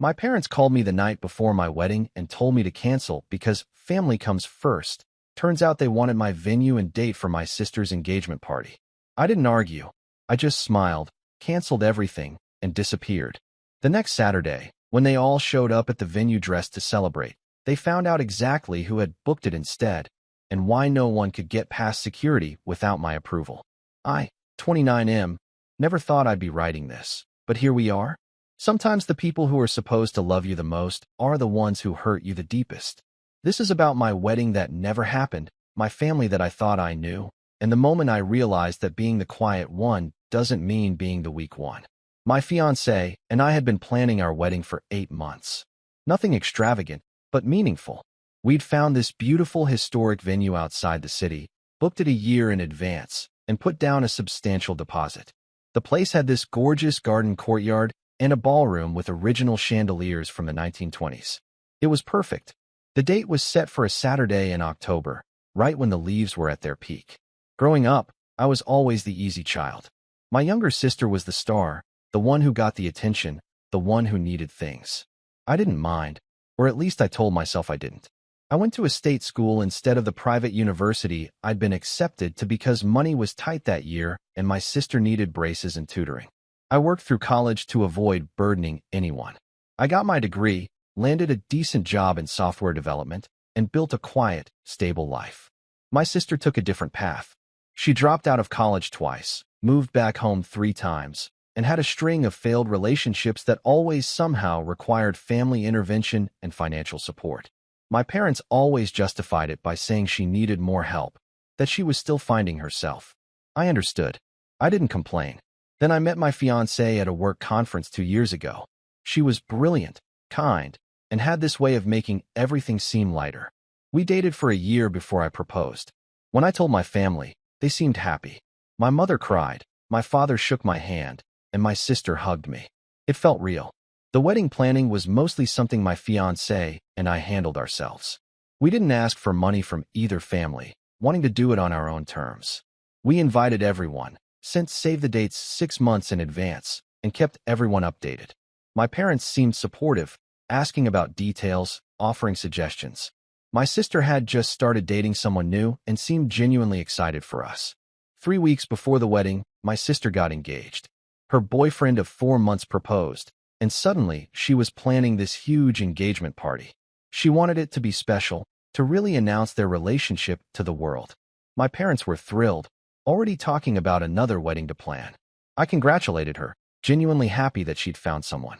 My parents called me the night before my wedding and told me to cancel because family comes first. Turns out they wanted my venue and date for my sister's engagement party. I didn't argue. I just smiled, canceled everything, and disappeared. The next Saturday, when they all showed up at the venue dressed to celebrate, they found out exactly who had booked it instead, and why no one could get past security without my approval. I, 29M, never thought I'd be writing this, but here we are. Sometimes the people who are supposed to love you the most are the ones who hurt you the deepest. This is about my wedding that never happened, my family that I thought I knew, and the moment I realized that being the quiet one doesn't mean being the weak one. My fiancé and I had been planning our wedding for 8 months. Nothing extravagant, but meaningful. We'd found this beautiful historic venue outside the city, booked it a year in advance, and put down a substantial deposit. The place had this gorgeous garden courtyard and a ballroom with original chandeliers from the 1920s. It was perfect. The date was set for a Saturday in October, right when the leaves were at their peak. Growing up, I was always the easy child. My younger sister was the star, the one who got the attention, the one who needed things. I didn't mind, or at least I told myself I didn't. I went to a state school instead of the private university I'd been accepted to because money was tight that year and my sister needed braces and tutoring. I worked through college to avoid burdening anyone. I got my degree, landed a decent job in software development, and built a quiet, stable life. My sister took a different path. She dropped out of college twice, moved back home 3 times, and had a string of failed relationships that always somehow required family intervention and financial support. My parents always justified it by saying she needed more help, that she was still finding herself. I understood. I didn't complain. Then I met my fiancée at a work conference 2 years ago. She was brilliant, kind, and had this way of making everything seem lighter. We dated for a year before I proposed. When I told my family, they seemed happy. My mother cried, my father shook my hand, and my sister hugged me. It felt real. The wedding planning was mostly something my fiancé and I handled ourselves. We didn't ask for money from either family, wanting to do it on our own terms. We invited everyone, sent save-the-dates 6 months in advance, and kept everyone updated. My parents seemed supportive, asking about details, offering suggestions. My sister had just started dating someone new and seemed genuinely excited for us. 3 weeks before the wedding, my sister got engaged. Her boyfriend of 4 months proposed, and suddenly she was planning this huge engagement party. She wanted it to be special, to really announce their relationship to the world. My parents were thrilled, already talking about another wedding to plan. I congratulated her, genuinely happy that she'd found someone.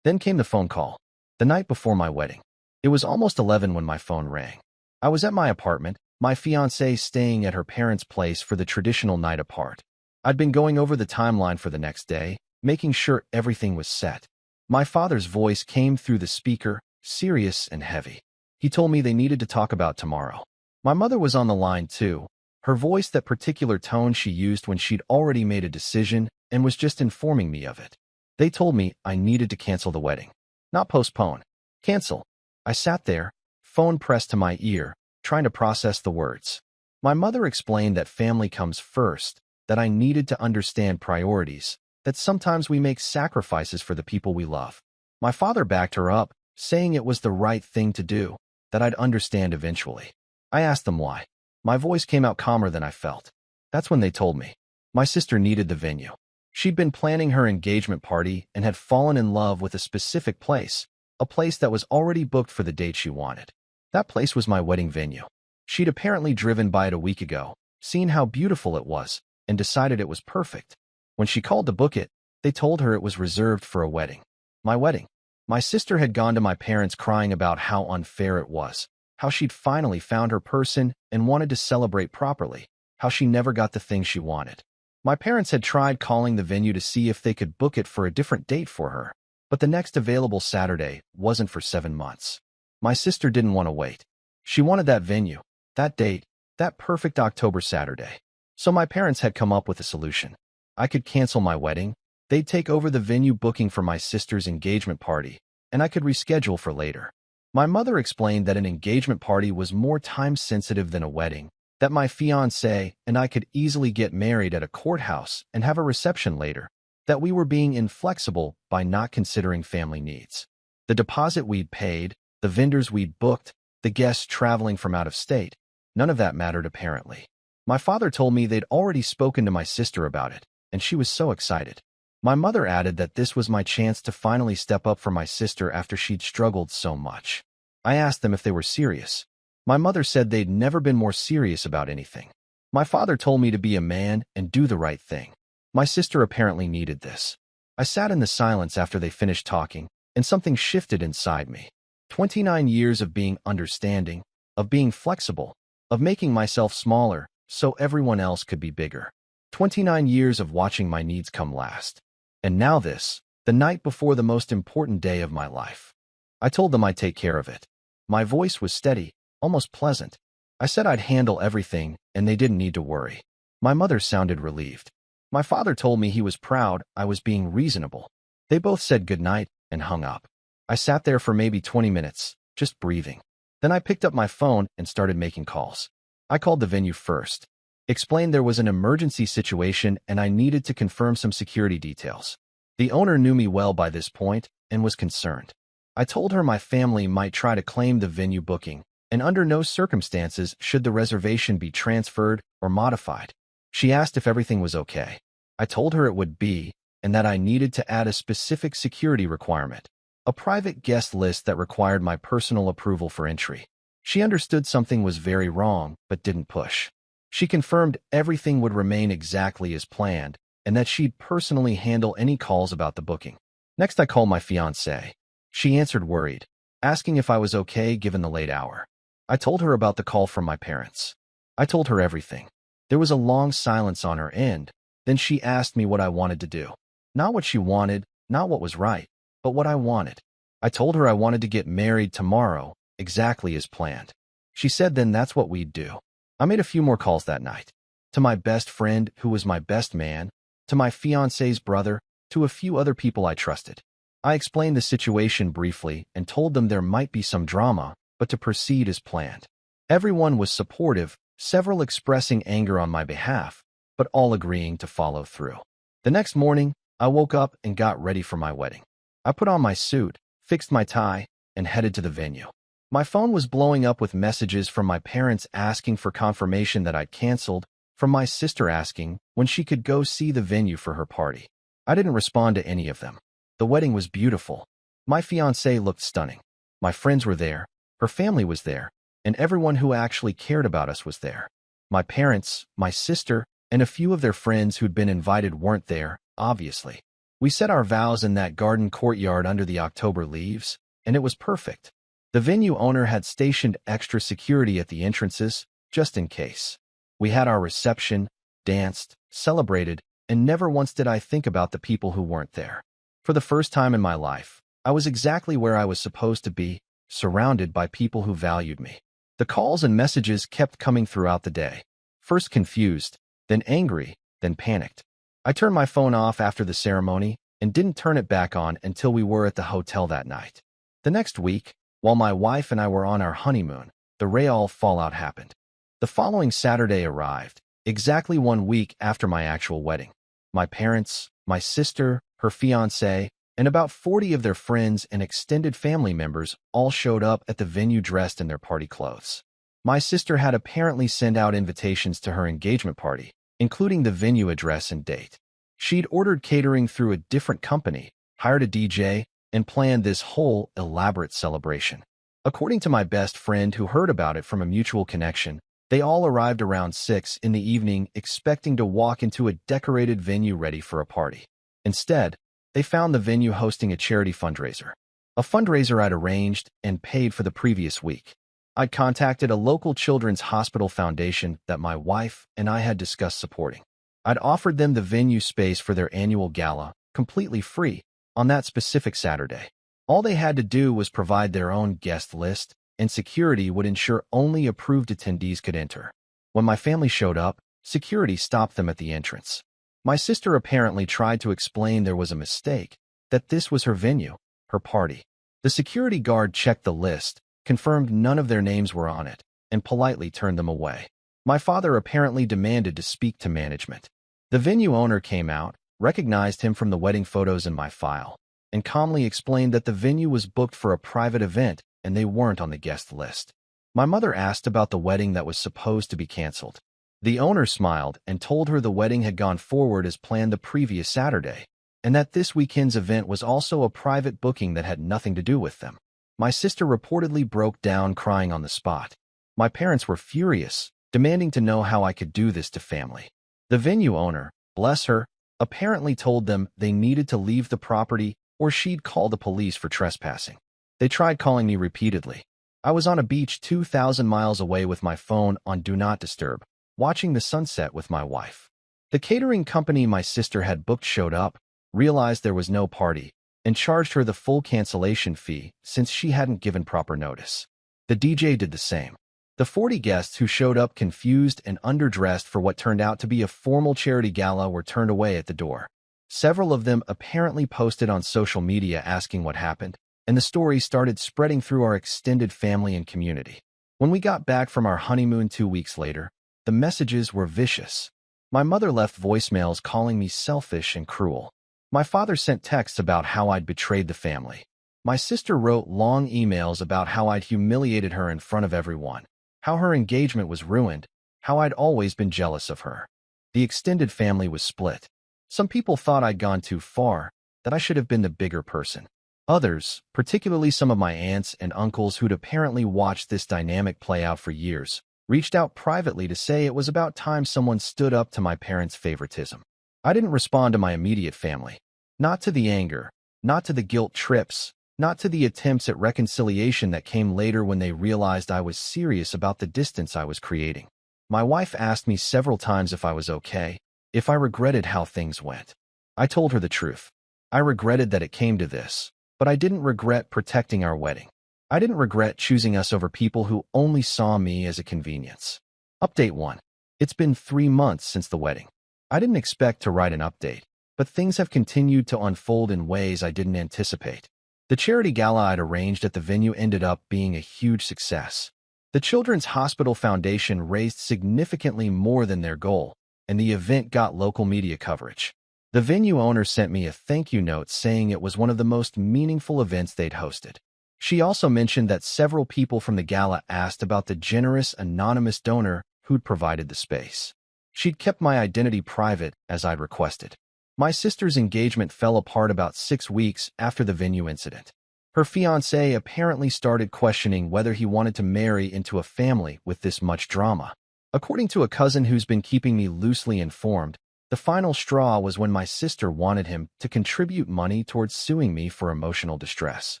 Then came the phone call, the night before my wedding. It was almost 11 when my phone rang. I was at my apartment, my fiancée staying at her parents' place for the traditional night apart. I'd been going over the timeline for the next day, making sure everything was set. My father's voice came through the speaker, serious and heavy. He told me they needed to talk about tomorrow. My mother was on the line too, her voice that particular tone she used when she'd already made a decision and was just informing me of it. They told me I needed to cancel the wedding. Not postpone. Cancel. I sat there, phone pressed to my ear, trying to process the words. My mother explained that family comes first, that I needed to understand priorities, that sometimes we make sacrifices for the people we love. My father backed her up, saying it was the right thing to do, that I'd understand eventually. I asked them why. My voice came out calmer than I felt. That's when they told me. My sister needed the venue. She'd been planning her engagement party and had fallen in love with a specific place, a place that was already booked for the date she wanted. That place was my wedding venue. She'd apparently driven by it a week ago, seen how beautiful it was, and decided it was perfect. When she called to book it, they told her it was reserved for a wedding. My wedding. My sister had gone to my parents crying about how unfair it was, how she'd finally found her person and wanted to celebrate properly, how she never got the thing she wanted. My parents had tried calling the venue to see if they could book it for a different date for her, but the next available Saturday wasn't for 7 months. My sister didn't want to wait. She wanted that venue, that date, that perfect October Saturday. So my parents had come up with a solution. I could cancel my wedding, they'd take over the venue booking for my sister's engagement party, and I could reschedule for later. My mother explained that an engagement party was more time-sensitive than a wedding, that my fiancé and I could easily get married at a courthouse and have a reception later, that we were being inflexible by not considering family needs. The deposit we'd paid, the vendors we'd booked, the guests traveling from out of state. None of that mattered apparently. My father told me they'd already spoken to my sister about it, and she was so excited. My mother added that this was my chance to finally step up for my sister after she'd struggled so much. I asked them if they were serious. My mother said they'd never been more serious about anything. My father told me to be a man and do the right thing. My sister apparently needed this. I sat in the silence after they finished talking, and something shifted inside me. 29 years of being understanding, of being flexible, of making myself smaller so everyone else could be bigger. 29 years of watching my needs come last. And now this, the night before the most important day of my life. I told them I'd take care of it. My voice was steady, almost pleasant. I said I'd handle everything, and they didn't need to worry. My mother sounded relieved. My father told me he was proud I was being reasonable. They both said goodnight and hung up. I sat there for maybe 20 minutes, just breathing. Then I picked up my phone and started making calls. I called the venue first, explained there was an emergency situation and I needed to confirm some security details. The owner knew me well by this point and was concerned. I told her my family might try to claim the venue booking, and under no circumstances should the reservation be transferred or modified. She asked if everything was okay. I told her it would be, and that I needed to add a specific security requirement, a private guest list that required my personal approval for entry. She understood something was very wrong, but didn't push. She confirmed everything would remain exactly as planned, and that she'd personally handle any calls about the booking. Next I called my fiancée. She answered worried, asking if I was okay given the late hour. I told her about the call from my parents. I told her everything. There was a long silence on her end. Then she asked me what I wanted to do. Not what she wanted, not what was right, but what I wanted. I told her I wanted to get married tomorrow, exactly as planned. She said then that's what we'd do. I made a few more calls that night. To my best friend, who was my best man, to my fiancé's brother, to a few other people I trusted. I explained the situation briefly and told them there might be some drama, but to proceed as planned. Everyone was supportive, several expressing anger on my behalf, but all agreeing to follow through. The next morning, I woke up and got ready for my wedding. I put on my suit, fixed my tie, and headed to the venue. My phone was blowing up with messages from my parents asking for confirmation that I'd canceled, from my sister asking when she could go see the venue for her party. I didn't respond to any of them. The wedding was beautiful. My fiancée looked stunning. My friends were there, her family was there, and everyone who actually cared about us was there. My parents, my sister, and a few of their friends who'd been invited weren't there, obviously. We said our vows in that garden courtyard under the October leaves, and it was perfect. The venue owner had stationed extra security at the entrances, just in case. We had our reception, danced, celebrated, and never once did I think about the people who weren't there. For the first time in my life, I was exactly where I was supposed to be, surrounded by people who valued me. The calls and messages kept coming throughout the day. First confused, then angry, then panicked. I turned my phone off after the ceremony and didn't turn it back on until we were at the hotel that night. The next week, while my wife and I were on our honeymoon, the real fallout happened. The following Saturday arrived, exactly 1 week after my actual wedding. My parents, my sister, her fiancé, and about 40 of their friends and extended family members all showed up at the venue dressed in their party clothes. My sister had apparently sent out invitations to her engagement party, including the venue address and date. She'd ordered catering through a different company, hired a DJ, and planned this whole elaborate celebration. According to my best friend who heard about it from a mutual connection, they all arrived around 6 in the evening expecting to walk into a decorated venue ready for a party. Instead, they found the venue hosting a charity fundraiser. A fundraiser I'd arranged and paid for the previous week. I'd contacted a local children's hospital foundation that my wife and I had discussed supporting. I'd offered them the venue space for their annual gala, completely free, on that specific Saturday. All they had to do was provide their own guest list, and security would ensure only approved attendees could enter. When my family showed up, security stopped them at the entrance. My sister apparently tried to explain there was a mistake, that this was her venue, her party. The security guard checked the list, confirmed none of their names were on it, and politely turned them away. My father apparently demanded to speak to management. The venue owner came out, recognized him from the wedding photos in my file. and calmly explained that the venue was booked for a private event and they weren't on the guest list. My mother asked about the wedding that was supposed to be canceled. The owner smiled and told her the wedding had gone forward as planned the previous Saturday, and that this weekend's event was also a private booking that had nothing to do with them. My sister reportedly broke down crying on the spot. My parents were furious, demanding to know how I could do this to family. The venue owner, bless her, apparently told them they needed to leave the property or she'd call the police for trespassing. They tried calling me repeatedly. I was on a beach 2,000 miles away with my phone on Do Not Disturb, watching the sunset with my wife. The catering company my sister had booked showed up, realized there was no party, and charged her the full cancellation fee since she hadn't given proper notice. The DJ did the same. The 40 guests who showed up confused and underdressed for what turned out to be a formal charity gala were turned away at the door. Several of them apparently posted on social media asking what happened, and the story started spreading through our extended family and community. When we got back from our honeymoon 2 weeks later, the messages were vicious. My mother left voicemails calling me selfish and cruel. My father sent texts about how I'd betrayed the family. My sister wrote long emails about how I'd humiliated her in front of everyone, how her engagement was ruined, how I'd always been jealous of her. The extended family was split. Some people thought I'd gone too far, that I should have been the bigger person. Others, particularly some of my aunts and uncles who'd apparently watched this dynamic play out for years, reached out privately to say it was about time someone stood up to my parents' favoritism. I didn't respond to my immediate family. Not to the anger, not to the guilt trips, not to the attempts at reconciliation that came later when they realized I was serious about the distance I was creating. My wife asked me several times if I was okay, if I regretted how things went. I told her the truth. I regretted that it came to this, but I didn't regret protecting our wedding. I didn't regret choosing us over people who only saw me as a convenience. Update 1. It's been 3 months since the wedding. I didn't expect to write an update, but things have continued to unfold in ways I didn't anticipate. The charity gala I'd arranged at the venue ended up being a huge success. The Children's Hospital Foundation raised significantly more than their goal, and the event got local media coverage. The venue owner sent me a thank you note saying it was one of the most meaningful events they'd hosted. She also mentioned that several people from the gala asked about the generous anonymous donor who'd provided the space. She'd kept my identity private as I'd requested. My sister's engagement fell apart about 6 weeks after the venue incident. Her fiancé apparently started questioning whether he wanted to marry into a family with this much drama. According to a cousin who's been keeping me loosely informed, the final straw was when my sister wanted him to contribute money towards suing me for emotional distress.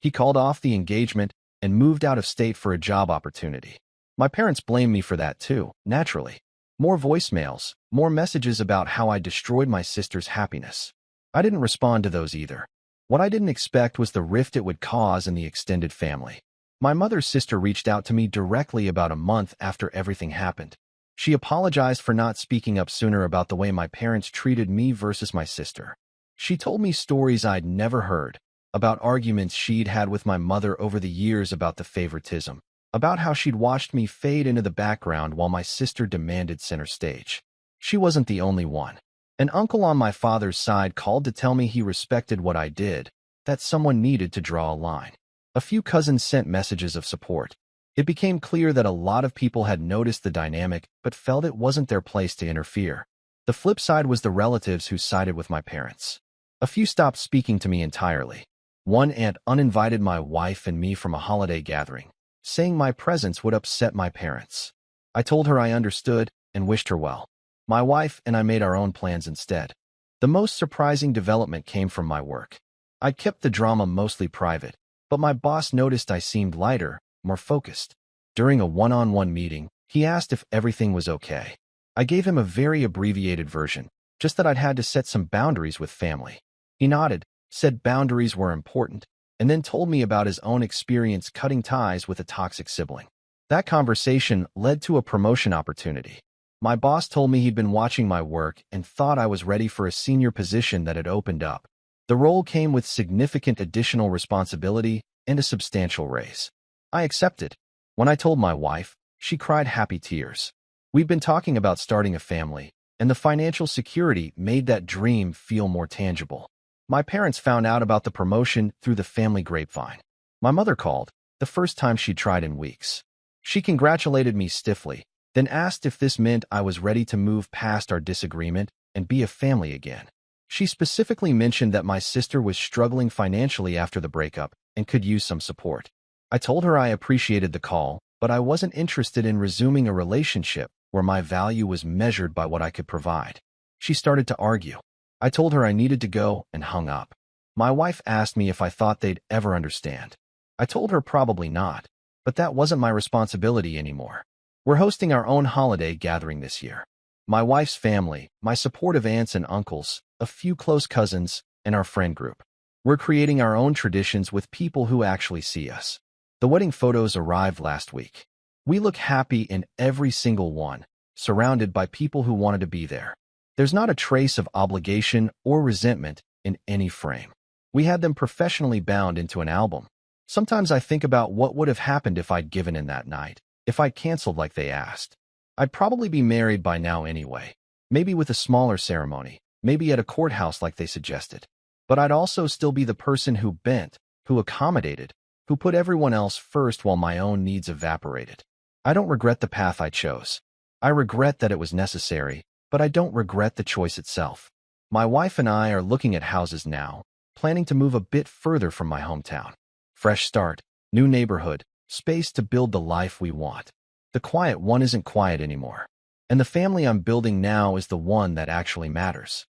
He called off the engagement and moved out of state for a job opportunity. My parents blamed me for that too, naturally. More voicemails, more messages about how I destroyed my sister's happiness. I didn't respond to those either. What I didn't expect was the rift it would cause in the extended family. My mother's sister reached out to me directly about a month after everything happened. She apologized for not speaking up sooner about the way my parents treated me versus my sister. She told me stories I'd never heard, about arguments she'd had with my mother over the years about the favoritism, about how she'd watched me fade into the background while my sister demanded center stage. She wasn't the only one. An uncle on my father's side called to tell me he respected what I did, that someone needed to draw a line. A few cousins sent messages of support. It became clear that a lot of people had noticed the dynamic but felt it wasn't their place to interfere. The flip side was the relatives who sided with my parents. A few stopped speaking to me entirely. One aunt uninvited my wife and me from a holiday gathering, saying my presence would upset my parents. I told her I understood and wished her well. My wife and I made our own plans instead. The most surprising development came from my work. I kept the drama mostly private, but my boss noticed I seemed lighter, more focused. During a one-on-one meeting, he asked if everything was okay. I gave him a very abbreviated version, just that I'd had to set some boundaries with family. He nodded, said boundaries were important, and then told me about his own experience cutting ties with a toxic sibling. That conversation led to a promotion opportunity. My boss told me he'd been watching my work and thought I was ready for a senior position that had opened up. The role came with significant additional responsibility and a substantial raise. I accepted. When I told my wife, she cried happy tears. We'd been talking about starting a family, and the financial security made that dream feel more tangible. My parents found out about the promotion through the family grapevine. My mother called, the first time she'd tried in weeks. She congratulated me stiffly, then asked if this meant I was ready to move past our disagreement and be a family again. She specifically mentioned that my sister was struggling financially after the breakup and could use some support. I told her I appreciated the call, but I wasn't interested in resuming a relationship where my value was measured by what I could provide. She started to argue. I told her I needed to go and hung up. My wife asked me if I thought they'd ever understand. I told her probably not, but that wasn't my responsibility anymore. We're hosting our own holiday gathering this year. My wife's family, my supportive aunts and uncles, a few close cousins, and our friend group. We're creating our own traditions with people who actually see us. The wedding photos arrived last week. We look happy in every single one, surrounded by people who wanted to be there. There's not a trace of obligation or resentment in any frame. We had them professionally bound into an album. Sometimes I think about what would have happened if I'd given in that night, if I'd canceled like they asked. I'd probably be married by now anyway, maybe with a smaller ceremony, maybe at a courthouse like they suggested. But I'd also still be the person who bent, who accommodated, who put everyone else first while my own needs evaporated. I don't regret the path I chose. I regret that it was necessary, but I don't regret the choice itself. My wife and I are looking at houses now, planning to move a bit further from my hometown. Fresh start, new neighborhood, space to build the life we want. The quiet one isn't quiet anymore. And the family I'm building now is the one that actually matters.